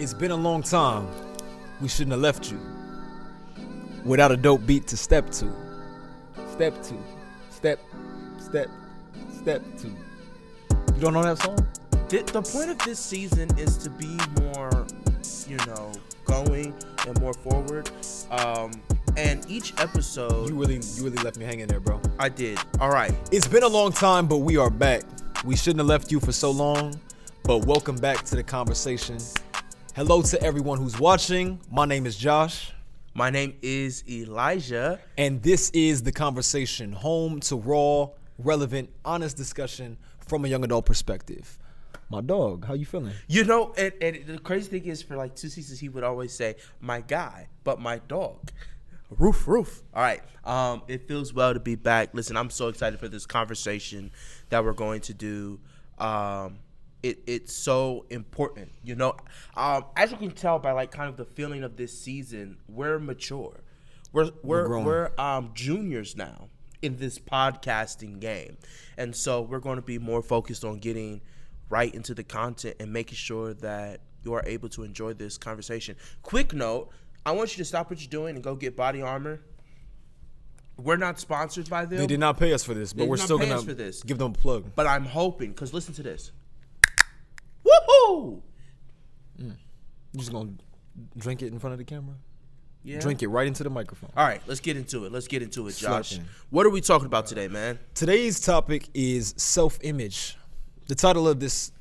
It's been a long time. We shouldn't have left you without a dope beat to step to. Step to. Step to. You don't know that song? The point of this season is to be more, going and more forward. And each episode... You really left me hanging there, bro. I did. All right. It's been a long time, but we are back. We shouldn't have left you for so long, but welcome back to the conversation. Hello to everyone who's watching. My name is Josh. My name is Elijah. And this is The Conversation, home to raw, relevant, honest discussion from a young adult perspective. My dog, how you feeling? And the crazy thing is, for like 2 seasons, he would always say, my guy, but my dog. Roof. All right. It feels well to be back. Listen, I'm so excited for this conversation that we're going to do. It's so important, as you can tell by like kind of the feeling of this season, we're mature. We're juniors now in this podcasting game. And so we're going to be more focused on getting right into the content and making sure that you are able to enjoy this conversation. Quick note, I want you to stop what you're doing and go get Body Armor. We're not sponsored by them. They did not pay us for this, but we're still going to give them a plug. But I'm hoping, because listen to this. Woohoo! You just gonna drink it in front of the camera? Yeah. Drink it right into the microphone. All right, let's get into it, Josh. Slapping. What are we talking about today, man? Today's topic is self-image. The title of this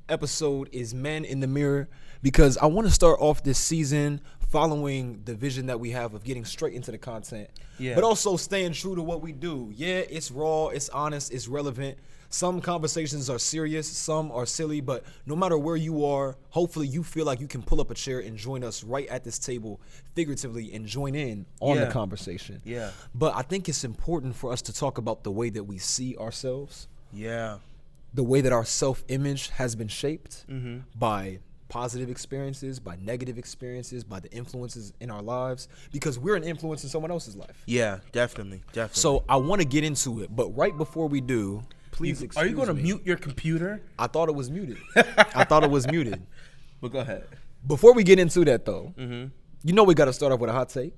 episode is Man in the Mirror, because I want to start off this season following the vision that we have of getting straight into the content, but also staying true to what we do. Yeah, it's raw, it's honest, it's relevant. Some conversations are serious, some are silly, but no matter where you are, hopefully you feel like you can pull up a chair and join us right at this table, figuratively, and join in on the conversation. Yeah. But I think it's important for us to talk about the way that we see ourselves. Yeah. The way that our self-image has been shaped by positive experiences, by negative experiences, by the influences in our lives, because we're an influence in someone else's life. Yeah, definitely. So I want to get into it, but right before we do, please excuse me. Are you going to mute your computer? I thought it was muted. But go ahead. Before we get into that, though, we got to start off with a hot take.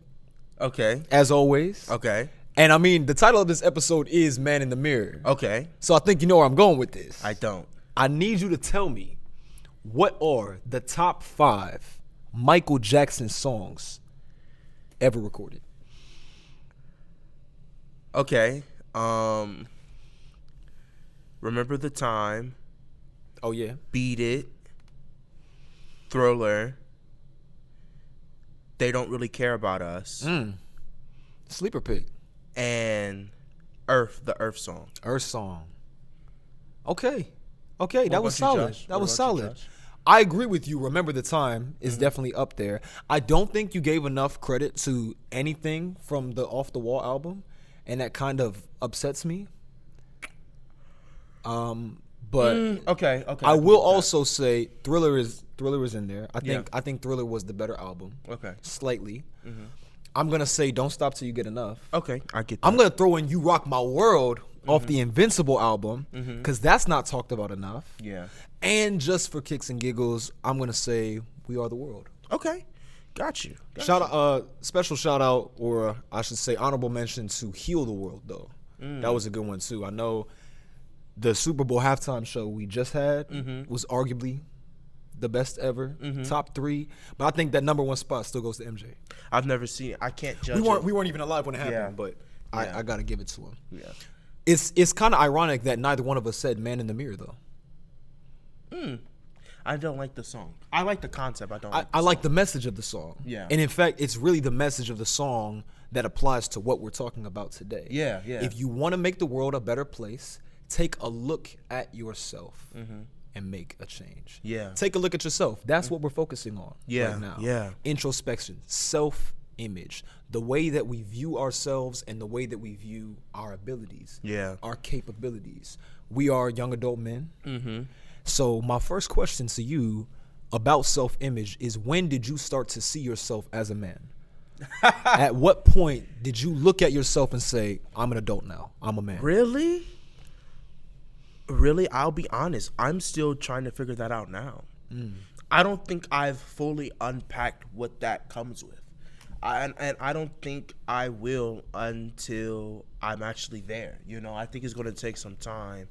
Okay. As always. Okay. And I mean, the title of this episode is Man in the Mirror. Okay. So I think you know where I'm going with this. I don't. I need you to tell me, what are the top 5 Michael Jackson songs ever recorded? Okay. Remember the Time. Oh, yeah. Beat It. Thriller. They Don't Really Care About Us. Sleeper pick. And Earth, the Earth song. Earth song. Okay, that was solid. That was solid. Josh? I agree with you. Remember the Time is definitely up there. I don't think you gave enough credit to anything from the Off the Wall album, and that kind of upsets me. But okay. I will also say Thriller is in there. I think Thriller was the better album. Okay, slightly. I'm gonna say Don't Stop Till You Get Enough. Okay, I get that. I'm gonna throw in You Rock My World off the Invincible album, because that's not talked about enough. Yeah. And just for kicks and giggles, I'm gonna say We Are the World. Okay, got you. Special shout out, or I should say honorable mention, to Heal the World, though. That was a good one too. I know the Super Bowl halftime show we just had was arguably the best ever, top 3. But I think that number 1 spot still goes to MJ. I've never seen it. I can't judge We weren't even alive when it happened, but I got to give it to him. Yeah. It's kind of ironic that neither one of us said Man in the Mirror, though. I don't like the song. I like the concept. I like the message of the song. Yeah. And in fact, it's really the message of the song that applies to what we're talking about today. Yeah. If you want to make the world a better place, take a look at yourself and make a change. Yeah. Take a look at yourself. That's what we're focusing on right now. Yeah. Introspection, self-image, the way that we view ourselves and the way that we view our abilities, our capabilities. We are young adult men. So my first question to you about self-image is, when did you start to see yourself as a man? At what point did you look at yourself and say, I'm an adult now, I'm a man? Really, I'll be honest, I'm still trying to figure that out now. I don't think I've fully unpacked what that comes with. And I don't think I will until I'm actually there. You know, I think it's going to take some time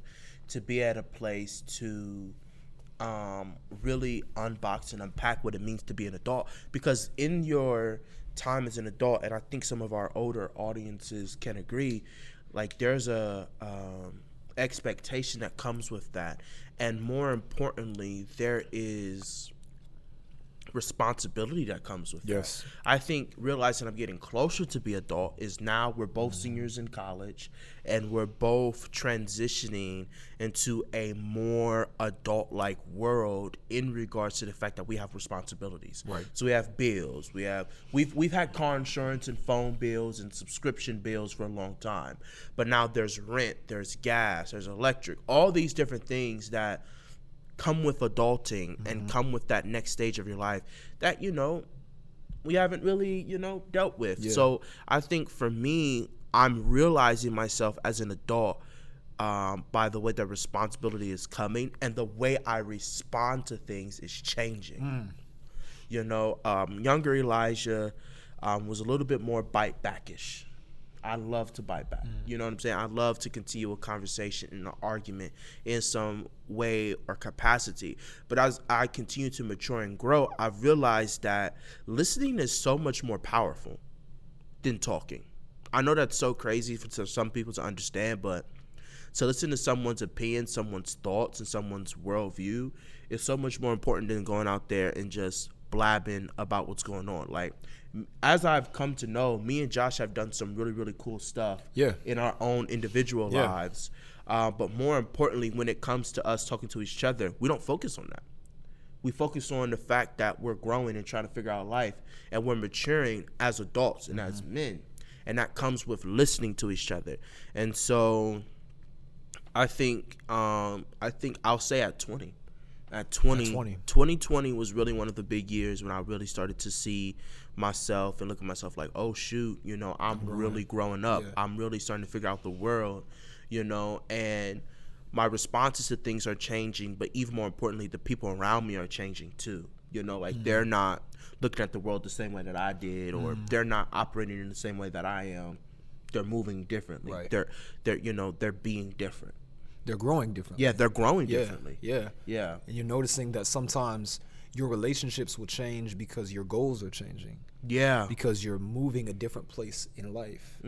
to be at a place to really unbox and unpack what it means to be an adult. Because in your time as an adult, and I think some of our older audiences can agree, like there's a expectation that comes with that, and more importantly, there is responsibility that comes with Yes. that. I think realizing I'm getting closer to be adult is now we're both seniors in college and we're both transitioning into a more adult-like world in regards to the fact that we have responsibilities. Right. So we have bills, we've had car insurance and phone bills and subscription bills for a long time. But now there's rent, there's gas, there's electric, all these different things that come with adulting and come with that next stage of your life that, you know, we haven't really, you know, dealt with. Yeah. So I think for me, I'm realizing myself as an adult by the way that responsibility is coming and the way I respond to things is changing. You know, younger Elijah was a little bit more bite backish. I love to bite back. You know what I'm saying? I love to continue a conversation and an argument in some way or capacity. But as I continue to mature and grow, I've realized that listening is so much more powerful than talking. I know that's so crazy for some people to understand, but to listen to someone's opinion, someone's thoughts, and someone's worldview is so much more important than going out there and just blabbing about what's going on. Like, as I've come to know, me and Josh have done some really, really cool stuff in our own individual lives. But more importantly, when it comes to us talking to each other, we don't focus on that. We focus on the fact that we're growing and trying to figure out life, and we're maturing as adults and as men. And that comes with listening to each other. And so I think I'll say at 20. At 2020 was really one of the big years when I really started to see myself and look at myself like, oh shoot, you know, I'm really growing up. Yeah. I'm really starting to figure out the world, you know, and my responses to things are changing, but even more importantly, the people around me are changing too. You know, like they're not looking at the world the same way that I did, or they're not operating in the same way that I am. They're moving differently. Right. They're you know, they're being different. They're growing differently. Yeah, they're growing differently. Yeah. Yeah. And you're noticing that sometimes your relationships will change because your goals are changing. Yeah. Because you're moving a different place in life.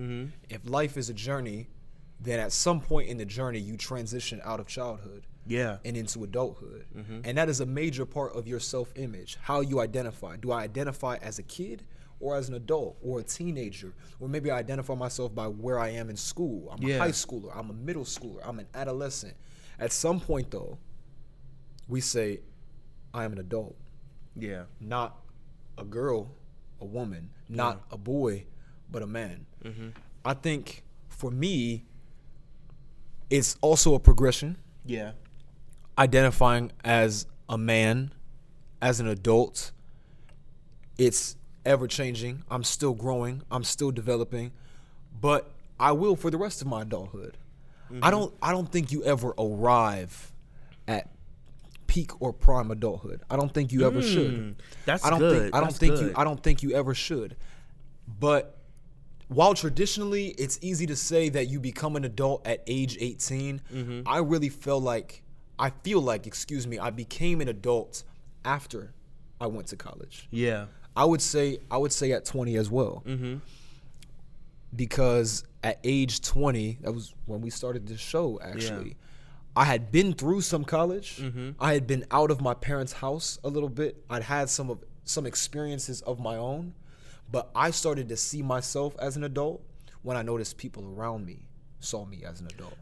If life is a journey, then at some point in the journey, you transition out of childhood and into adulthood. And that is a major part of your self-image, how you identify. Do I identify as a kid or as an adult or a teenager? Or maybe I identify myself by where I am in school. I'm a high schooler. I'm a middle schooler. I'm an adolescent. At some point, though, we say, I am an adult. Yeah. Not a girl, a woman. Not a boy, but a man. I think for me, it's also a progression. Yeah. Identifying as a man, as an adult, it's ever changing. I'm still growing. I'm still developing, but I will for the rest of my adulthood. I don't think you ever arrive at peak or prime adulthood. I don't think you ever should. That's I don't good. I don't think you ever should. But while traditionally it's easy to say that you become an adult at age 18, I really feel like I became an adult after I went to college. Yeah. I would say at 20 as well. Because at age 20, that was when we started this show actually. I had been through some college. I had been out of my parents' house a little bit. I'd had some experiences of my own, but I started to see myself as an adult when I noticed people around me saw me as an adult.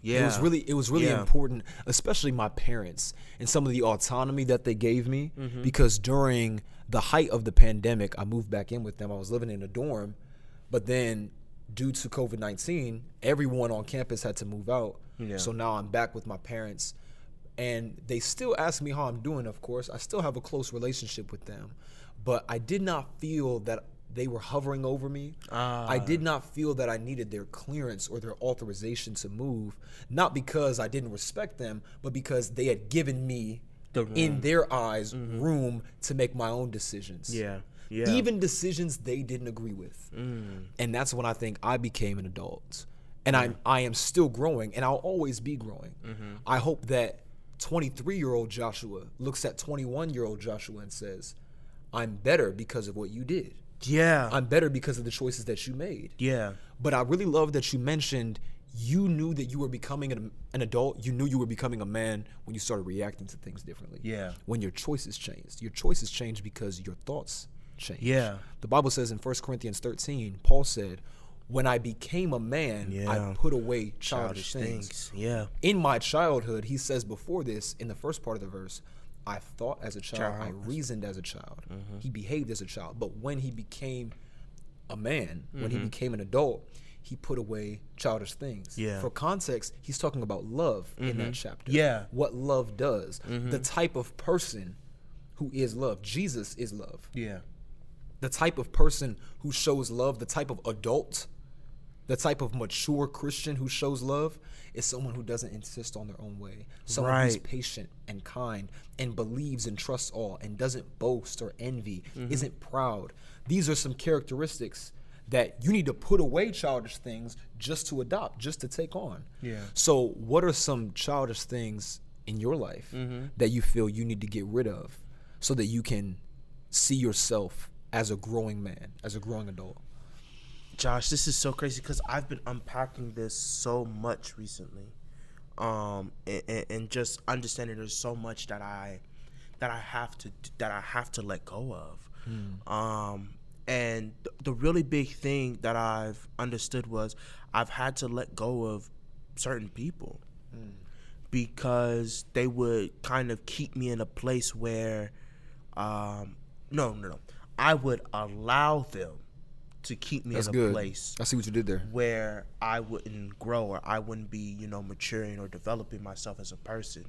Yeah. It was really important, especially my parents and some of the autonomy that they gave me, because during the height of the pandemic, I moved back in with them. I was living in a dorm, but then due to COVID-19, everyone on campus had to move out. So now I'm back with my parents, and they still ask me how I'm doing, of course. I still have a close relationship with them, but I did not feel that they were hovering over me. I did not feel that I needed their clearance or their authorization to move, not because I didn't respect them, but because they had given me in their eyes, room to make my own decisions. Yeah. Yeah. Even decisions they didn't agree with. And that's when I think I became an adult. And I am still growing, and I'll always be growing. I hope that 23-year-old Joshua looks at 21-year-old Joshua and says, I'm better because of what you did. Yeah. I'm better because of the choices that you made. Yeah. But I really love that you mentioned you knew that you were becoming an adult. You knew you were becoming a man when you started reacting to things differently. Yeah. When your choices changed. Your choices changed because your thoughts changed. Yeah. The Bible says in 1 Corinthians 13, Paul said, when I became a man, I put away childish things. Yeah. In my childhood, he says before this, in the first part of the verse, I thought as a child, I reasoned as a child. He behaved as a child. But when he became a man, when he became an adult, he put away childish things. Yeah. For context, he's talking about love in that chapter. Yeah. What love does. The type of person who is love. Jesus is love. Yeah. The type of person who shows love, the type of adult, the type of mature Christian who shows love is someone who doesn't insist on their own way. Someone who's patient and kind and believes and trusts all and doesn't boast or envy, isn't proud. These are some characteristics that you need to put away childish things just to adopt, just to take on. Yeah. So what are some childish things in your life that you feel you need to get rid of so that you can see yourself as a growing man, as a growing adult? Josh, this is so crazy because I've been unpacking this so much recently, and just understanding there's so much that I have to let go of. And the really big thing that I've understood was I've had to let go of certain people because they would kind of keep me in a place where, I would allow them to keep me in a place. I see what you did there. Where I wouldn't grow or I wouldn't be, maturing or developing myself as a person.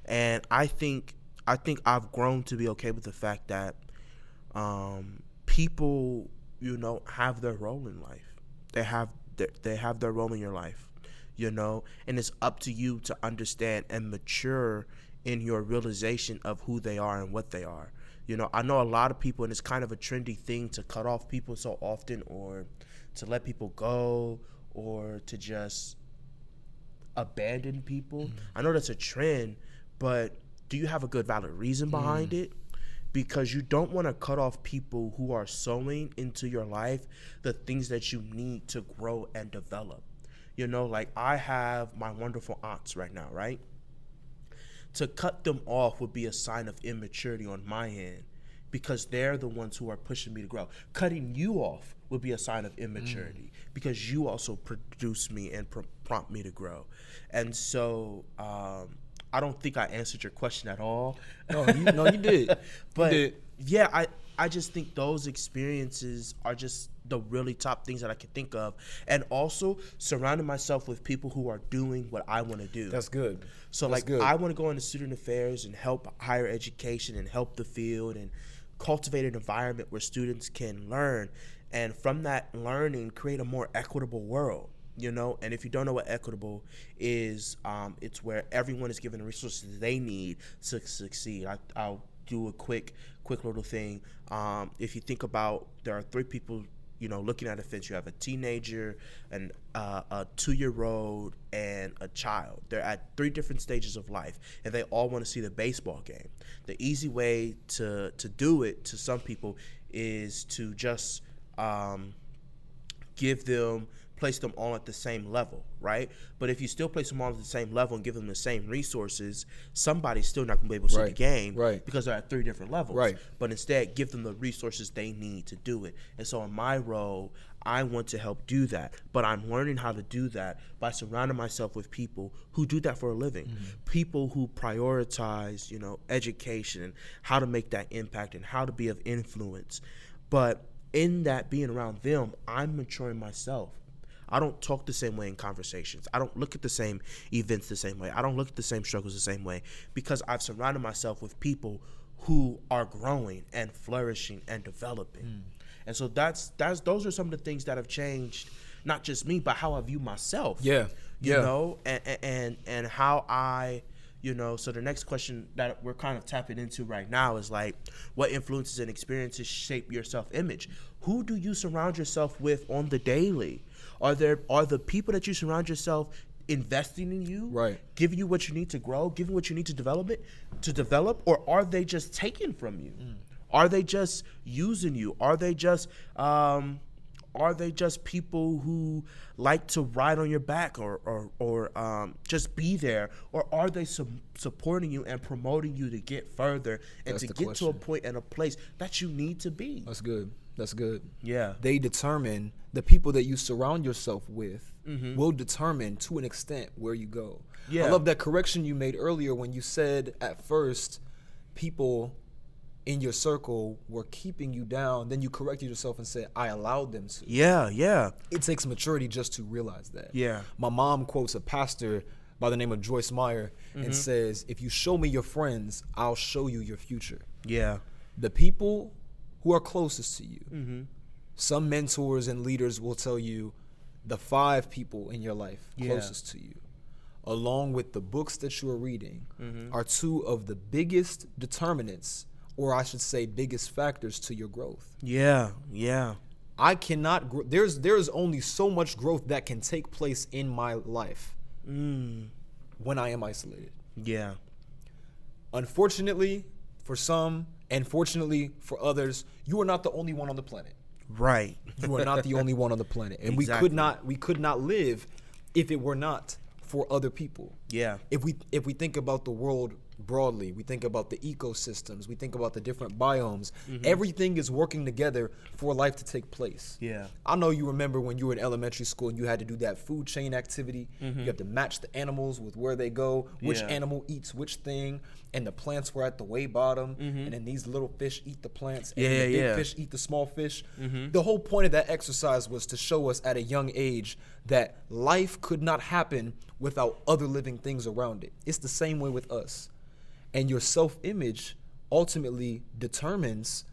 And I think I've grown to be okay with the fact that people, have their role in life. They have their role in your life, and it's up to you to understand and mature in your realization of who they are and what they are. I know a lot of people, and it's kind of a trendy thing to cut off people so often or to let people go or to just abandon people. I know that's a trend, but do you have a good valid reason behind it? Because you don't want to cut off people who are sowing into your life the things that you need to grow and develop. Like I have my wonderful aunts right now, right? To cut them off would be a sign of immaturity on my end because they're the ones who are pushing me to grow. Cutting you off would be a sign of immaturity because you also produce me and prompt me to grow. And so I don't think I answered your question at all. No, you did. But you did. Yeah, I just think those experiences are just the really top things that I can think of. And also surrounding myself with people who are doing what I want to do. That's good. So That's good. I want to go into student affairs and help higher education and help the field and cultivate an environment where students can learn. And from that learning, create a more equitable world. And if you don't know what equitable is, it's where everyone is given the resources they need to succeed. I'll do a quick little thing. If you think about, there are three people, looking at a fence. You have a teenager, and a 2-year-old, and a child. They're at 3 different stages of life, and they all want to see the baseball game. The easy way to do it to some people is to just place them all at the same level, right? But if you still place them all at the same level and give them the same resources, somebody's still not going to be able to see the game because they're at 3 different levels. Right. But instead, give them the resources they need to do it. And so in my role, I want to help do that. But I'm learning how to do that by surrounding myself with people who do that for a living, people who prioritize, education and how to make that impact and how to be of influence. But in that being around them, I'm maturing myself. I don't talk the same way in conversations. I don't look at the same events the same way. I don't look at the same struggles the same way because I've surrounded myself with people who are growing and flourishing and developing. And so those are some of the things that have changed, not just me, but how I view myself. Yeah. You know, and how I, You know, so the next question that we're kind of tapping into right now is like, what influences and experiences shape your self-image? Who do you surround yourself with on the daily? Are the people that you surround yourself investing in you, Right, giving you what you need to grow, giving what you need to develop, or are they just taking from you? Are they just using you? Are they just people who like to ride on your back or just be there? Or are they supporting you and promoting you to get further and That's to the get to a question. point and a place that you need to be? That's good. That's good. Yeah. They determine the people that you surround yourself with will determine to an extent where you go. Yeah. I love that correction you made earlier when you said at first people in your circle were keeping you down. Then you corrected yourself and said, I allowed them to. Yeah. It takes maturity just to realize that. Yeah. My mom quotes a pastor by the name of Joyce Meyer and says, if you show me your friends, I'll show you your future. Yeah. The people who are closest to you. Some mentors and leaders will tell you the 5 people in your life closest to you, along with the books that you are reading, are 2 of the biggest determinants, or I should say biggest factors to your growth. Yeah. I cannot there's only so much growth that can take place in my life when I am isolated. Yeah. Unfortunately for some, and fortunately for others, you are not the only one on the planet. Right. You are not the only one on the planet, and Exactly. we could not live if it were not for other people. Yeah. If we think about the world broadly, we think about the ecosystems, we think about the different biomes, everything is working together for life to take place. Yeah. I know you remember when you were in elementary school and you had to do that food chain activity. You have to match the animals with where they go, which Yeah. animal eats which thing, and the plants were at the way bottom, and then these little fish eat the plants, and the big fish eat the small fish. The whole point of that exercise was to show us at a young age that life could not happen without other living things around it. It's the same way with us. And your self-image ultimately determines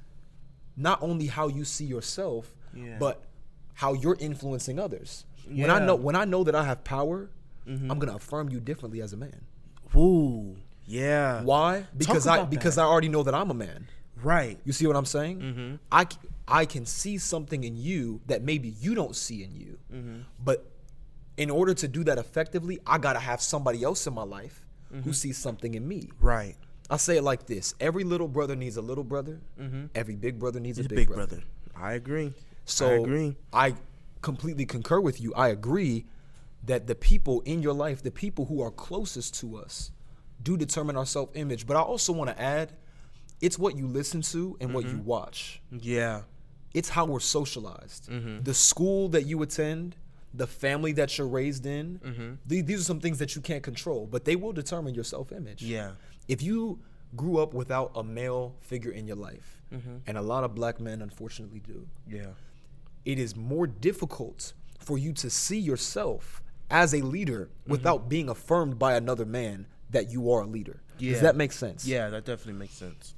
not only how you see yourself, but how you're influencing others. Yeah. When I know that I have power, I'm gonna affirm you differently as a man. Ooh. Yeah. Why? Because I about that. already know that I'm a man. Right. You see what I'm saying? I can see something in you that maybe you don't see in you. But in order to do that effectively, I gotta have somebody else in my life who sees something in me. Right. I say it like this: every little brother needs a little brother. Every big brother needs He's a big brother. I agree. So I agree. I completely concur with you. I agree that the people in your life, the people who are closest to us, do determine our self-image. But I also want to add, it's what you listen to and what you watch. Yeah. It's how we're socialized. The school that you attend, the family that you're raised in, these are some things that you can't control, but they will determine your self-image. Yeah. If you grew up without a male figure in your life, and a lot of black men unfortunately do, Yeah. it is more difficult for you to see yourself as a leader without being affirmed by another man that you are a leader. Yeah. Does that make sense? Yeah, that definitely makes sense.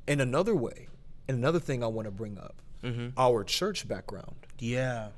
In another way, and another thing I want to bring up, our church background. Yeah.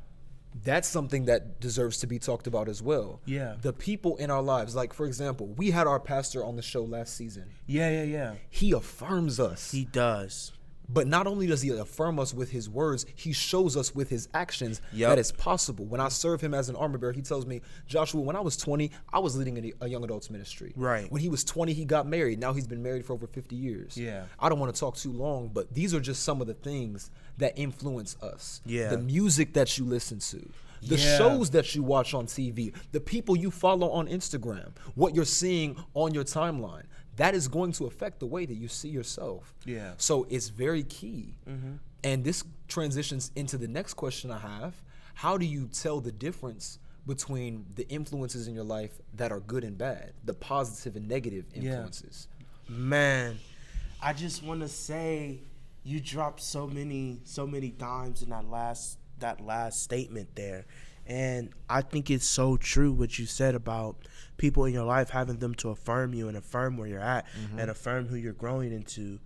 That's something that deserves to be talked about as well. Yeah. The people in our lives, like for example, we had our pastor on the show last season. Yeah. He affirms us. He does. But not only does he affirm us with his words, he shows us with his actions Yep. that it's possible. When I serve him as an armor bearer, he tells me, Joshua, when I was 20, I was leading a young adults ministry. Right. When he was 20, he got married. Now he's been married for over 50 years. Yeah. I don't want to talk too long, but these are just some of the things that influence us. Yeah. The music that you listen to. The Yeah. shows that you watch on TV, the people you follow on Instagram, what you're seeing on your timeline, that is going to affect the way that you see yourself. Yeah. So it's very key. And this transitions into the next question I have. How do you tell the difference between the influences in your life that are good and bad, the positive and negative influences? Man, I just want to say you dropped so many dimes in that last statement there. And I think it's so true what you said about people in your life, having them to affirm you and affirm where you're at and affirm who you're growing into,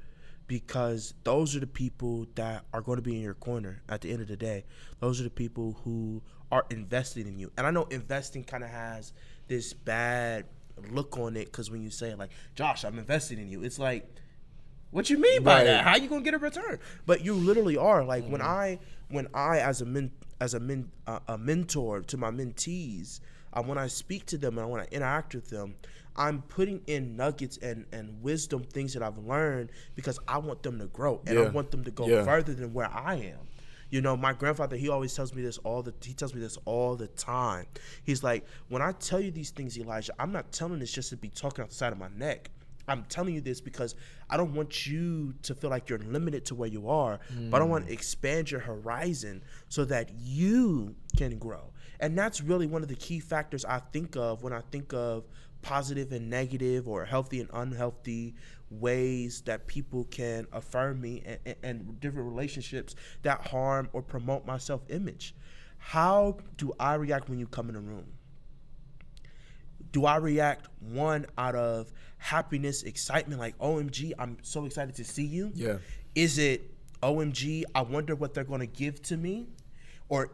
because those are the people that are going to be in your corner at the end of the day. Those are the people who are investing in you. And I know investing kind of has this bad look on it, because when you say like, Josh, I'm investing in you, it's like, what you mean by that? How you gonna get a return? But you literally are. Like when I as a mentor to my mentees, when I speak to them and when I interact with them, I'm putting in nuggets and wisdom, things that I've learned, because I want them to grow and I want them to go further than where I am. You know, my grandfather, he always tells me this all the time. He's like, when I tell you these things, Elijah, I'm not telling this just to be talking off the side of my neck. I'm telling you this because I don't want you to feel like you're limited to where you are, but I want to expand your horizon so that you can grow. And that's really one of the key factors I think of when I think of positive and negative, or healthy and unhealthy ways that people can affirm me, and different relationships that harm or promote my self-image. How do I react when you come in a room? Do I react, one, out of happiness, excitement, like, OMG, I'm so excited to see you? Yeah. Is it, OMG, I wonder what they're going to give to me? Or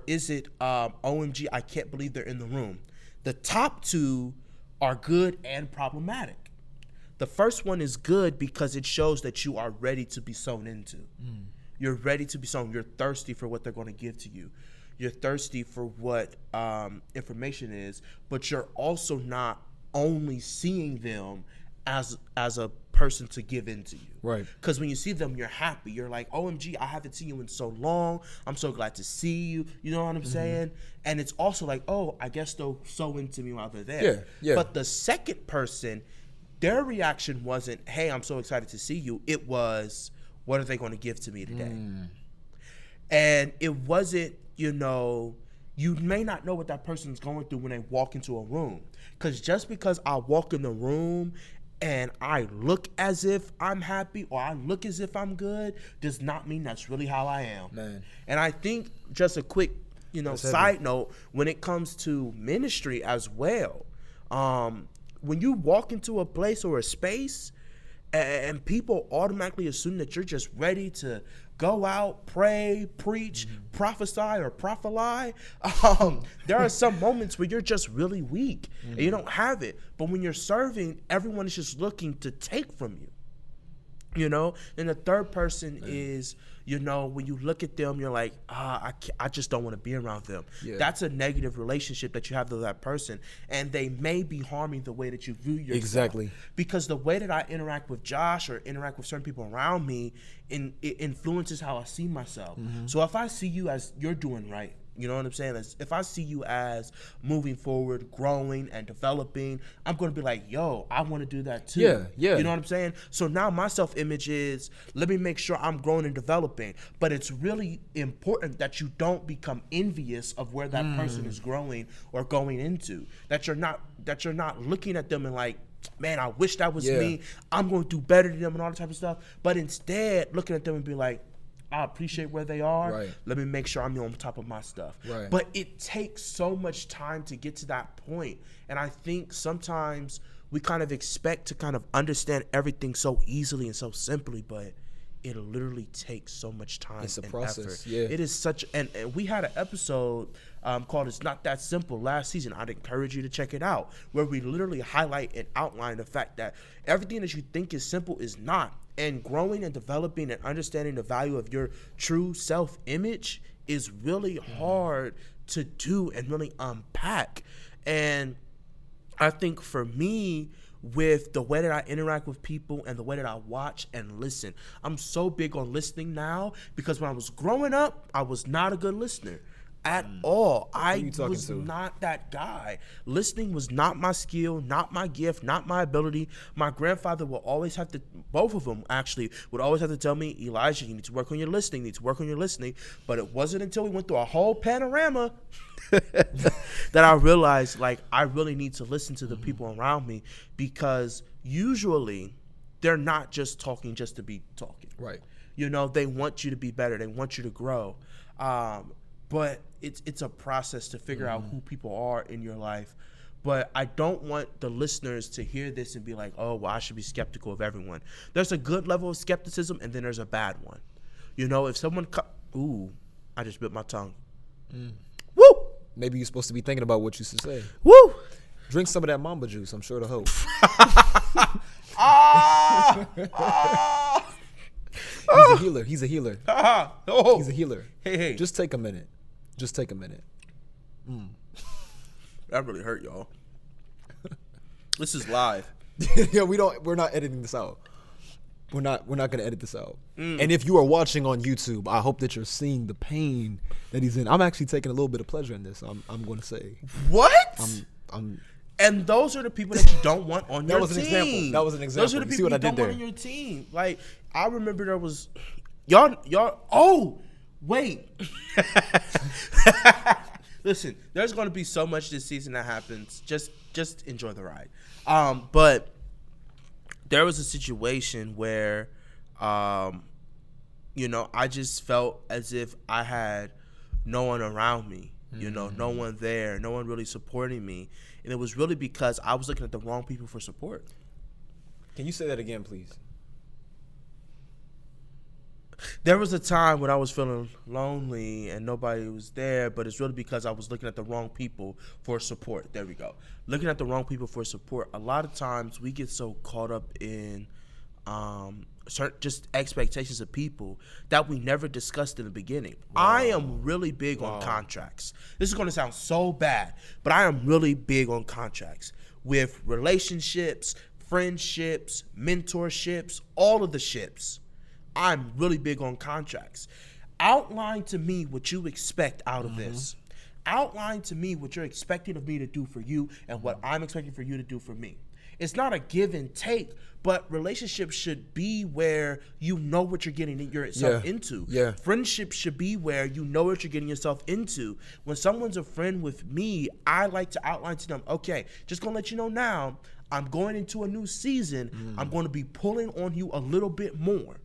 is it, OMG, I can't believe they're in the room? The top two are good and problematic. The first one is good because it shows that you are ready to be sown into. You're ready to be sown. You're thirsty for what they're going to give to you. You're thirsty for what information is, but you're also not only seeing them as a person to give into you. Right. Because when you see them, you're happy. You're like, OMG, I haven't seen you in so long. I'm so glad to see you. You know what I'm saying? And it's also like, oh, I guess they'll sow into me while they're there. Yeah. But the second person, their reaction wasn't, hey, I'm so excited to see you. It was, what are they going to give to me today? And it wasn't, you know, you may not know what that person's going through when they walk into a room. Because just because I walk in the room and I look as if I'm happy or I look as if I'm good does not mean that's really how I am. Man. And I think, just a quick, side note, when it comes to ministry as well, when you walk into a place or a space and people automatically assume that you're just ready to go out, pray, preach, prophesy, or prophesy, there are some moments where you're just really weak and you don't have it. But when you're serving, everyone is just looking to take from you. You know, and the third person is, when you look at them, you're like, I just don't want to be around them. Yeah. That's a negative relationship that you have with that person, and they may be harming the way that you view yourself. Exactly. Because the way that I interact with Josh or interact with certain people around me, it influences how I see myself. So if I see you as you're doing right, you know what I'm saying? If I see you as moving forward, growing and developing, I'm going to be like, yo, I want to do that too. Yeah. You know what I'm saying? So now my self-image is, let me make sure I'm growing and developing. But it's really important that you don't become envious of where that person is growing or going into. That you're not looking at them and like, man, I wish that was me. I'm going to do better than them and all that type of stuff. But instead, looking at them and be like, I appreciate where they are. Right. Let me make sure I'm on top of my stuff. Right. But it takes so much time to get to that point. And I think sometimes we kind of expect to kind of understand everything so easily and so simply, but it literally takes so much time. It's a process. Effort. Yeah. It is such, and we had an episode called It's Not That Simple last season. I'd encourage you to check it out, where we literally highlight and outline the fact that everything that you think is simple is not. And growing and developing and understanding the value of your true self-image is really hard to do and really unpack. And I think for me, with the way that I interact with people and the way that I watch and listen, I'm so big on listening now, because when I was growing up, I was not a good listener at all. I was not that guy. Listening was not my skill, not my gift, not my ability. My grandfather will always have to, both of them actually, would always have to tell me, Elijah, you need to work on your listening, But it wasn't until we went through a whole panorama that I realized, like, I really need to listen to the people around me, because usually they're not just talking just to be talking. Right. They want you to be better. They want you to grow. But it's a process to figure out who people are in your life. But I don't want the listeners to hear this and be like, oh, well, I should be skeptical of everyone. There's a good level of skepticism, and then there's a bad one. If someone ooh, I just bit my tongue. Woo! Maybe you're supposed to be thinking about what you should say. Woo! Drink some of that Mamba juice. I'm sure it'll help. He's a healer. He's a healer. He's a healer. Hey. Just take a minute. Just take a minute. That really hurt, y'all. This is live. Yeah, we're not editing this out. We're not gonna edit this out. And if you are watching on YouTube, I hope that you're seeing the pain that he's in. I'm actually taking a little bit of pleasure in this. I'm going to say. What? And those are the people that you don't want on your team. That was an example. Those are the You see people what you I don't did there? want on your team. Like, I remember there was y'all. Oh, wait. Listen, there's going to be so much this season that happens. Just enjoy the ride. But there was a situation where, I just felt as if I had no one around me. No one there, no one really supporting me. And it was really because I was looking at the wrong people for support. Can you say that again, please? There was a time when I was feeling lonely and nobody was there, but it's really because I was looking at the wrong people for support. There we go. Looking at the wrong people for support. A lot of times we get so caught up in certain just expectations of people that we never discussed in the beginning. Wow. I am really big on contracts. This is going to sound so bad, but I am really big on contracts with relationships, friendships, mentorships, all of the ships. I'm really big on contracts. Outline to me what you expect out of this. Outline to me what you're expecting of me to do for you and what I'm expecting for you to do for me. It's not a give and take, but relationships should be where you know what you're getting yourself into. Yeah. Friendships should be where you know what you're getting yourself into. When someone's a friend with me, I like to outline to them, okay, just going to let you know now, I'm going into a new season. I'm going to be pulling on you a little bit more.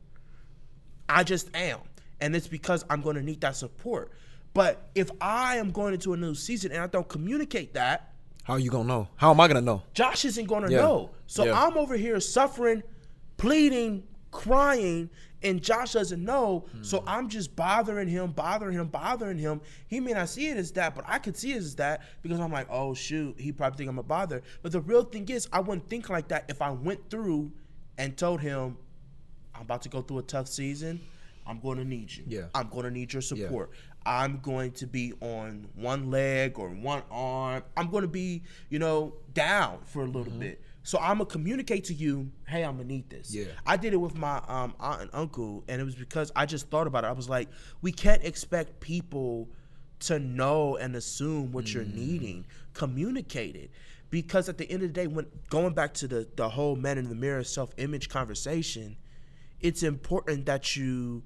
I just am. And it's because I'm going to need that support. But if I am going into a new season and I don't communicate that, how are you going to know? How am I going to know? Josh isn't going to know. So I'm over here suffering, pleading, crying, and Josh doesn't know. So I'm just bothering him. He may not see it as that, but I could see it as that because I'm like, oh, shoot, he probably think I'm a bother. But the real thing is I wouldn't think like that if I went through and told him, I'm about to go through a tough season. I'm going to need you. Yeah. I'm going to need your support. Yeah. I'm going to be on one leg or one arm. I'm going to be, down for a little bit. So I'm going to communicate to you, hey, I'm going to need this. Yeah. I did it with my aunt and uncle, and it was because I just thought about it. I was like, we can't expect people to know and assume what you're needing. Communicate it. Because at the end of the day, when going back to the whole man in the mirror self-image conversation, it's important that you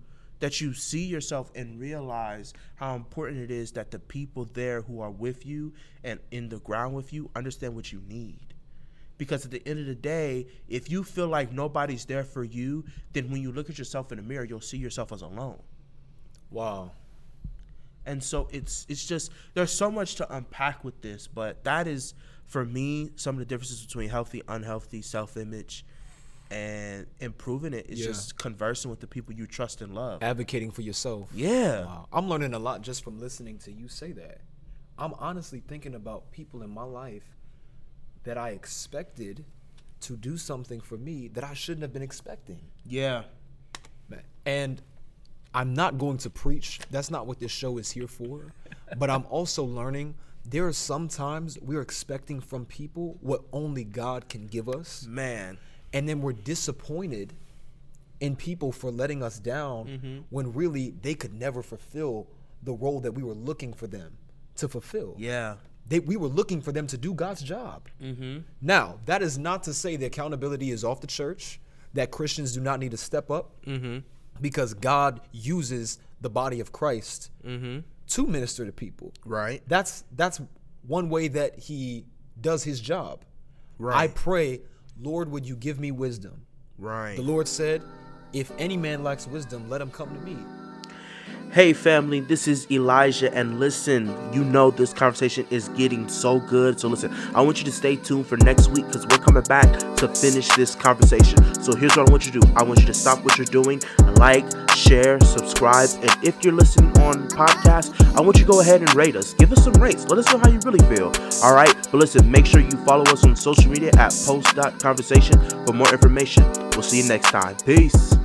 see yourself and realize how important it is that the people there who are with you and in the ground with you understand what you need. Because at the end of the day, if you feel like nobody's there for you, then when you look at yourself in the mirror, you'll see yourself as alone. Wow. And so it's just, there's so much to unpack with this, but that is, for me, some of the differences between healthy, unhealthy self-image. And improving it is just conversing with the people you trust and love. Advocating for yourself. Yeah. Wow. I'm learning a lot just from listening to you say that. I'm honestly thinking about people in my life that I expected to do something for me that I shouldn't have been expecting. Yeah. And I'm not going to preach. That's not what this show is here for. But I'm also learning there are some times we're expecting from people what only God can give us. Man. And then we're disappointed in people for letting us down when really they could never fulfill the role that we were looking for them to fulfill. Yeah. We were looking for them to do God's job. Now, that is not to say the accountability is off the church, that Christians do not need to step up because God uses the body of Christ to minister to people. Right. That's one way that he does his job. Right. I pray, Lord, would you give me wisdom? Right. The Lord said, if any man lacks wisdom, let him come to me. Hey family, this is Elijah, and listen, you know this conversation is getting so good. So listen, I want you to stay tuned for next week because we're coming back to finish this conversation. So here's what I want you to do. I want you to stop what you're doing and like, share, subscribe, and if you're listening on podcast, I want you to go ahead and rate us. Give us some rates. Let us know how you really feel. All right, but listen, make sure you follow us on social media at post.conversation for more information. We'll see you next time. Peace.